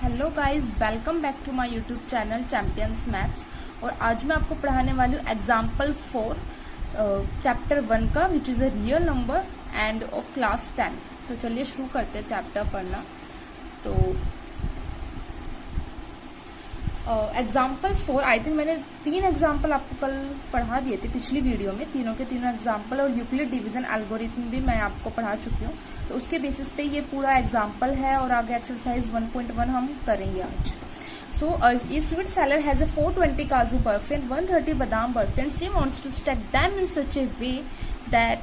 Hello guys, welcome back to my YouTube channel champions maths. और आज मैं आपको पढ़ाने वाली हूँ एग्जाम्पल 4 चैप्टर 1 का, which is a real number end of class 10th। तो चलिए शुरू करते हैं चैप्टर पढ़ना। तो एग्जाम्पल 4, आई थिंक मैंने 3 एग्जाम्पल आपको कल पढ़ा दिए थे पिछली वीडियो में, तीनों के तीनों एग्जाम्पल, और यूक्लिड डिवीजन एल्गोरिथम भी मैं आपको पढ़ा चुकी हूँ। तो उसके बेसिस पे ये पूरा एग्जाम्पल है और आगे एक्सरसाइज 1.1 हम करेंगे आज। A sweet seller has a 420 काजू बर्फी and 130 बादाम barfi and she wants to stack them in such a way that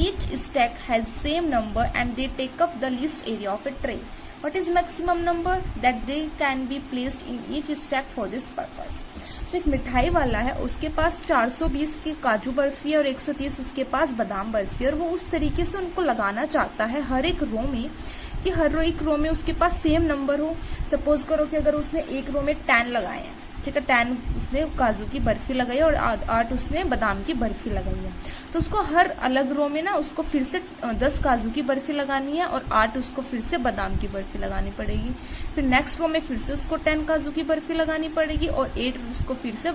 each stack has same number and they take up the least area of a tray. What is maximum number that they can be placed in each stack for this purpose? So एक मिठाई वाला है, उसके पास 420 की काजू बर्फी है और 130 उसके पास बादाम बर्फी है, और वो उस तरीके से उनको लगाना चाहता है हर एक रो में कि हर एक रो में उसके पास सेम नंबर हो। सपोज करो कि अगर उसने एक रो में 10 लगाए हैं, ठीक है, 10 उसने काजू की बर्फी लगाई और 8 उसने बादाम की बर्फी लगाई है, तो उसको हर अलग रो में ना उसको फिर से 10 काजू की बर्फी लगानी है और 8 उसको फिर से बादाम की बर्फी लगानी पड़ेगी। फिर नेक्स्ट रो में फिर से उसको 10 काजू की बर्फी लगानी पड़ेगी और 8 उसको फिर से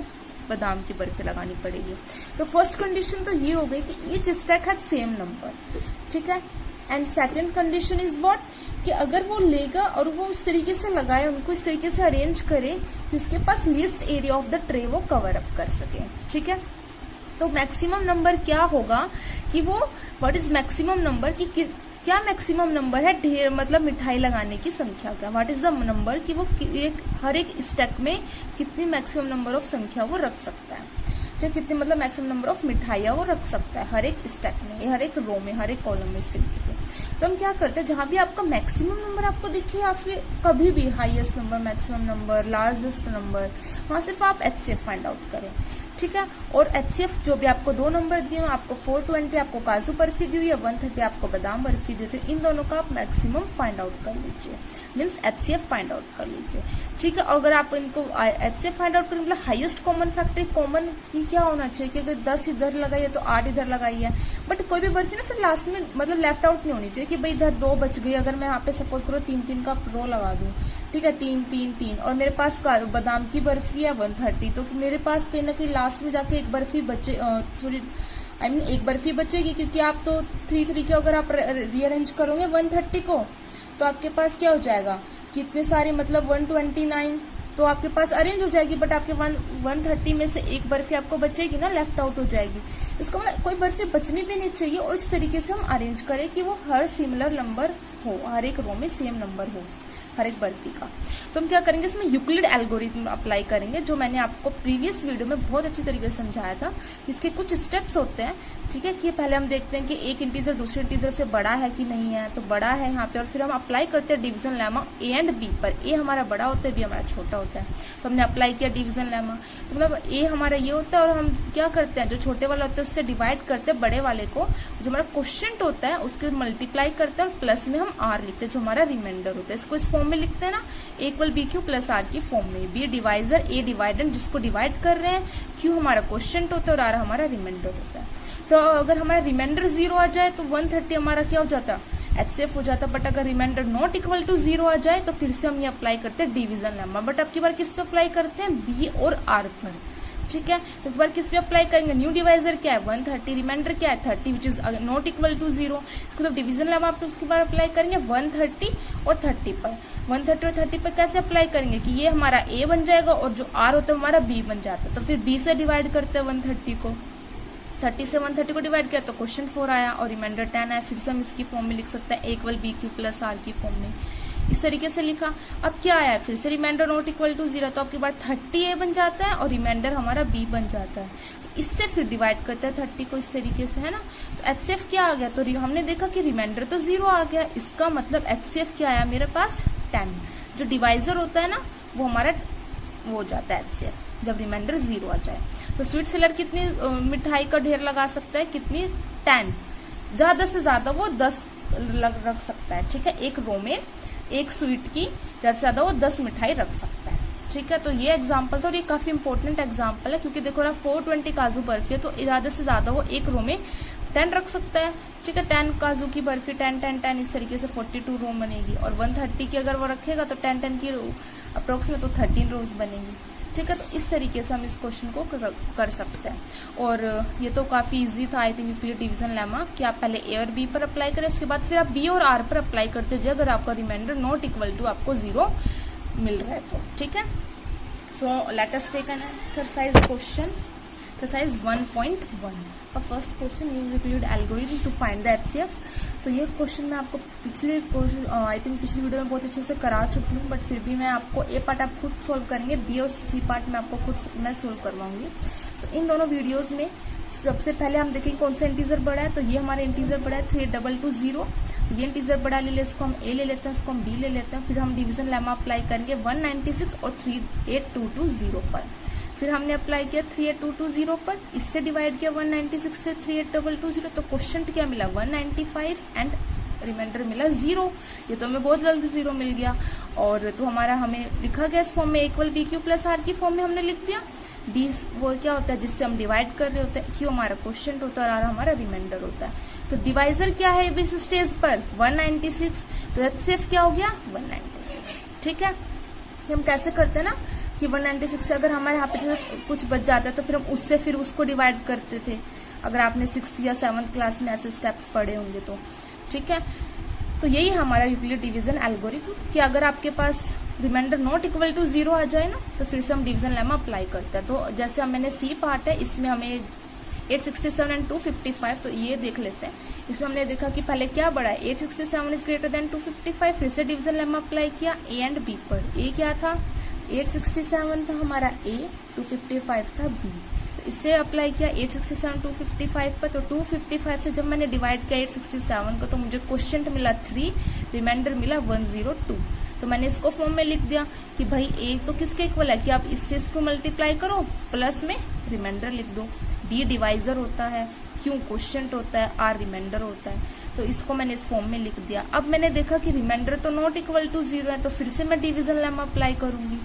बादाम की बर्फी लगानी पड़ेगी। तो फर्स्ट कंडीशन तो ये हो गई कि each stack has same number, ठीक है। And second condition is what, कि अगर वो लेगा और वो उस तरीके से लगाए, उनको इस तरीके से अरेंज करे कि उसके पास least area of the tray वो कवर अप कर सके, ठीक है। तो मैक्सिमम नंबर क्या होगा कि वो व्हाट इज मैक्सिमम नंबर, कि क्या मैक्सिमम नंबर है ढेर मतलब मिठाई लगाने की संख्या का, व्हाट इज द नंबर कि वो हर एक स्टैक में कितनी मैक्सिमम नंबर ऑफ संख्या वो रख सकता है, चाहे कितने मतलब मैक्सिमम नंबर ऑफ मिठाइयाँ वो रख सकता है हर एक स्टैक में, हर एक रो में, हर एक कॉलम में, इस तरीके से। तो हम क्या करते हैं, जहां भी आपका मैक्सिमम नंबर आपको दिखे या फिर कभी भी highest number, maximum number, largest number, वहां सिर्फ आप HCF फाइंड आउट करें, ठीक है। और HCF जो भी आपको 2 नंबर दिए, आपको 420 आपको काजू बर्फी दी हुई है, 130 आपको बादाम बर्फी दी थी, इन दोनों का आप मैक्सिमम फाइंड आउट कर लीजिए, मीन्स HCF फाइंड आउट कर लीजिए, ठीक है। अगर आप इनको HCF फाइंड आउट करें, मतलब हाईएस्ट कॉमन फैक्टर कॉमन की क्या होना चाहिए कि अगर 10 इधर लगाई है तो 8 इधर लगाई है, बट कोई भी बर्फी ना फिर लास्ट में मतलब लेफ्ट आउट नहीं होनी चाहिए कि भाई इधर 2 बच गई। अगर मैं यहाँ पे सपोज करो 3-3 का रो लगा दूं, ठीक है, 3-3-3, और मेरे पास बादाम की बर्फी है 130, तो मेरे पास कहीं ना कहीं लास्ट में जाके एक बर्फी बचे, सॉरी आई मीन एक बर्फी बचेगी, क्योंकि आप तो 3-3 के अगर आप रीअरेंज करोगे 130 को तो आपके पास क्या हो जाएगा, कितने सारे मतलब 129 तो आपके पास अरेंज हो जाएगी, बट आपके 130 में से एक बर्फी आपको बचेगी ना, लेफ्ट आउट हो जाएगी। इसको मतलब कोई बर्फी बचनी भी नहीं चाहिए, और इस तरीके से हम अरेंज करें कि वो हर सिमिलर नंबर हो, हर एक रो में सेम नंबर हो हर एक बर्फी का। तो हम क्या करेंगे, इसमें यूक्लिड एल्गोरिथम अप्लाई करेंगे, जो मैंने आपको प्रीवियस वीडियो में बहुत अच्छी तरीके से समझाया था। इसके कुछ स्टेप्स होते हैं, ठीक है, कि पहले हम देखते हैं कि एक इंटीजर दूसरे इंटीजर से बड़ा है कि नहीं है, तो बड़ा है यहाँ पे, और फिर हम अप्लाई करते हैं division lemma A and B पर। ए हमारा बड़ा होता है, बी हमारा छोटा होता है, तो हमने अप्लाई किया डिवीजन लेमा, तो मतलब ए हमारा ये होता है, और हम क्या करते हैं जो छोटे वाला होता है उससे डिवाइड करते हैं बड़े वाले को, जो हमारा क्वोशिएंट होता है उसके मल्टीप्लाई करते हैं और प्लस में हम आर लिखते हैं, जो हमारा रिमाइंडर होता है। इसको इस फॉर्म में लिखते हैं ना, equal B Q plus R की फॉर्म में। बी डिवाइजर, ए डिवाइडेंड जिसको डिवाइड कर रहे हैं, क्यू हमारा क्वोशिएंट होता है और आर हमारा रिमाइंडर होता है। तो अगर हमारा रिमाइंडर 0 आ जाए तो 130 हमारा क्या हो जाता, HCF हो जाता, बट अगर रिमाइंडर नॉट इक्वल टू 0 आ जाए तो फिर से हम ये अप्लाई करते हैं डिवीजन लेमा, बट अब की बार किस पे अप्लाई करते हैं, बी और आर पर, ठीक है। तो एक बार किस पे अप्लाई करेंगे, न्यू डिवाइजर क्या है 130, रिमाइंडर क्या है 30 which is not equal to 0, इसको तो डिवीजन लेमा आप उसके बाद अप्लाई करेंगे 130 और 30 पर। 130 और 30 पर कैसे अप्लाई करेंगे कि ये हमारा ए बन जाएगा और जो आर होता है हमारा बी बन जाता है, तो फिर बी से डिवाइड करते हैं 130 को, 30 से 130 को डिवाइड किया तो क्वेश्चन 4 आया और रिमाइंडर 10 आया। फिर से हम इसकी फॉर्म में लिख सकते हैं, equal B Q plus R की फॉर्म में, इस तरीके से लिखा। अब क्या आया, फिर से रिमाइंडर नॉट इक्वल टू 0, तो आपके बाद 30 ए बन जाता है और रिमाइंडर हमारा बी बन जाता है। तो इससे फिर डिवाइड करते हैं 30 को इस तरीके से, है ना। तो HCF क्या आ गया, तो हमने देखा कि रिमाइंडर तो 0 आ गया, इसका मतलब HCF क्या आया मेरे पास 10। जो डिवाइजर होता है ना वो हमारा वो हो जाता है HCF जब रिमाइंडर 0 आ जाए। तो स्वीट सेलर कितनी मिठाई का ढेर लगा सकता है, कितनी 10, ज्यादा से ज्यादा वो 10 रख सकता है, ठीक है। एक रो में एक स्वीट की ज्यादा से ज्यादा वो 10 मिठाई रख सकता है, ठीक है। तो ये एग्जाम्पल था और ये काफी इंपॉर्टेंट एग्जाम्पल है, क्योंकि देखो ना 420 काजू बर्फी है, तो ज्यादा से ज्यादा वो एक रो में 10 रख सकता है, ठीक है। 10 काजू की बर्फी 10 10 10 इस तरीके से 42 रो बनेगी। और 130 की अगर वो रखेगा तो 10 10 की अप्रोक्सीमेट तो 13 रोज बनेगी, ठीक है। तो इस तरीके से हम इस क्वेश्चन को कर सकते हैं। और ये तो काफी इजी था I think Euclid division lemma कि आप पहले ए और बी पर अप्लाई करें, उसके बाद फिर आप बी और आर पर अप्लाई करते जाए अगर आपका रिमाइंडर नॉट इक्वल टू आपको 0 मिल रहा है तो, ठीक है। So let us take an exercise question, exercise 1.1 का first question, use Euclid algorithm to find the HCF. तो ये क्वेश्चन मैं आपको पिछले क्वेश्चन आई थिंक पिछली वीडियो में बहुत अच्छे से करा चुकी हूँ, बट फिर भी मैं आपको ए पार्ट आप खुद सोल्व करेंगे, बी और सी पार्ट में आपको खुद मैं सोल्व करवाऊंगी। तो इन दोनों वीडियोस में सबसे पहले हम देखेंगे कौन सा इंटीजर बड़ा है। तो ये हमारा इंटीजर बड़ा है 3220, ये इंटीजर बड़ा ले इसको हम ए ले लेते हैं, उसको हम बी ले लेते हैं। फिर हम डिवीजन लेमा अप्लाई करेंगे 196 और 38220 पर। फिर हमने अप्लाई किया 38220 पर, इससे डिवाइड किया 196 से 38220, तो क्वेश्चन क्या मिला 195 एंड रिमाइंडर मिला 0। ये तो हमें बहुत जल्दी 0 मिल गया। और तो हमारा हमें लिखा गया इस फॉर्म में equal B Q plus R की फॉर्म में हमने लिख दिया। बी वो क्या होता है जिससे हम डिवाइड कर रहे होते हैं, क्यू हमारा क्वेश्चन होता है और आर हमारा रिमाइंडर होता है। तो डिवाइजर क्या है इस स्टेज पर 196, तो एचसीएफ क्या हो गया 196, ठीक है। हम कैसे करते हैं ना कि 196 से अगर हमारे यहाँ पे जैसे कुछ बच जाता है तो फिर हम उससे फिर उसको डिवाइड करते थे, अगर आपने 6th या 7th क्लास में ऐसे स्टेप्स पढ़े होंगे तो, ठीक है। तो यही हमारा यूक्लिड डिवीजन एल्गोरिथम कि अगर आपके पास रिमाइंडर नॉट इक्वल टू 0 आ जाए ना तो फिर से हम डिवीजन लेमा अप्लाई करते हैं। तो जैसे मैंने सी पार्ट है इसमें हमें 867 एंड 255, तो ये देख लेते हैं। इसमें हमने देखा कि पहले क्या बड़ा है 867 इज ग्रेटर देन 255, फिर से डिवीजन लेमा अप्लाई किया ए एंड बी पर। ए क्या था 867 था हमारा ए, 255 था बी। तो इससे अप्लाई किया 867 255 पर। तो 255 से जब मैंने डिवाइड किया 867 को तो मुझे क्वोशिएंट मिला 3, रिमाइंडर मिला 102। तो मैंने इसको फॉर्म में लिख दिया कि भाई ए तो किसके इक्वल है कि आप इससे इसको मल्टीप्लाई करो प्लस में रिमाइंडर लिख दो। बी डिवाइजर होता है, क्यू क्वोशिएंट होता है, आर रिमाइंडर होता है। तो इसको मैंने इस फॉर्म में लिख दिया। अब मैंने देखा कि रिमाइंडर तो नॉट इक्वल टू 0 है, तो फिर से मैं डिवीजन लेमा अप्लाई करूंगी,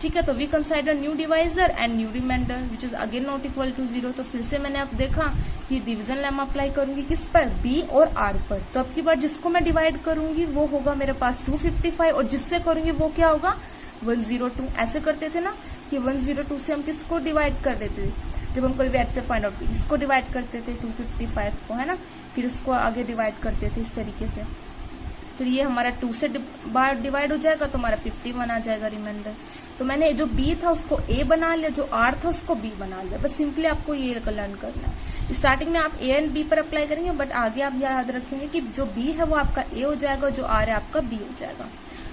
ठीक है। तो we consider new divisor and new remainder which is again not equal to 0। तो फिर से मैंने अब देखा कि डिवीजन लेमा अप्लाई करूंगी किस पर बी और आर पर। तो अब की बार जिसको मैं डिवाइड करूंगी वो होगा मेरे पास 255 और जिससे करूंगी वो क्या होगा 102। ऐसे करते थे ना कि 102 से हम किसको डिवाइड कर देते थे जब हम कोई भी से फाइंड आउट इसको डिवाइड करते थे 255 को, है ना। फिर उसको आगे डिवाइड करते थे इस तरीके से। फिर ये हमारा 2 से डिवाइड हो जाएगा तो हमारा 51 आ जाएगा रिमाइंडर। तो मैंने जो बी था उसको ए बना लिया, जो आर था उसको बी बना लिया। बस सिंपली आपको ये लर्न करना है। स्टार्टिंग में आप ए एंड बी पर अप्लाई करेंगे, बट आगे आप याद रखेंगे कि जो बी है वो आपका ए हो जाएगा, जो आर है आपका बी हो जाएगा।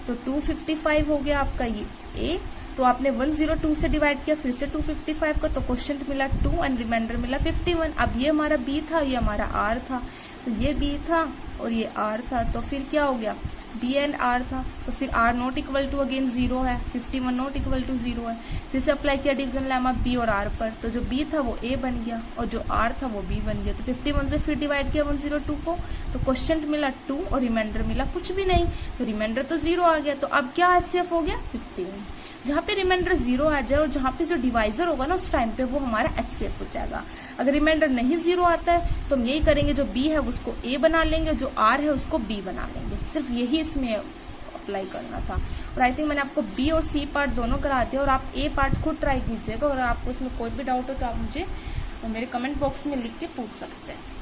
तो 255 हो गया आपका ये ए, तो आपने 102 से डिवाइड किया फिर से 255 को, तो क्वोशिएंट मिला 2 एंड रिमाइंडर मिला 51। अब ये हमारा बी था, ये हमारा आर था, तो ये बी था और ये आर था। तो फिर क्या हो गया बी एंड आर था, तो फिर R not equal to again 0 है, 51 नॉट इक्वल टू 0 है। फिर से अप्लाई किया डिवीजन लेमा बी और आर पर, तो जो बी था वो ए बन गया और जो आर था वो बी बन गया। तो 51 से फिर डिवाइड किया 102 को, तो क्वोशिएंट मिला 2 और रिमाइंडर मिला कुछ भी नहीं, तो रिमाइंडर तो 0 आ गया। तो अब क्या एचसीएफ हो गया 51। जहां पे रिमाइंडर 0 आ जाए और जहां पे जो डिवाइजर होगा ना उस टाइम पे वो हमारा एचसीएफ हो जाएगा। अगर रिमाइंडर नहीं 0 आता है तो हम यही करेंगे, जो बी है उसको ए बना लेंगे, जो आर है उसको बी बना लेंगे। सिर्फ यही इसमें अप्लाई करना था। और आई थिंक मैंने आपको बी और सी पार्ट दोनों करा दिया, और आप ए पार्ट खुद ट्राई कीजिएगा। और आपको इसमें कोई भी डाउट हो तो आप मुझे मेरे कमेंट बॉक्स में लिख के पूछ सकते हैं।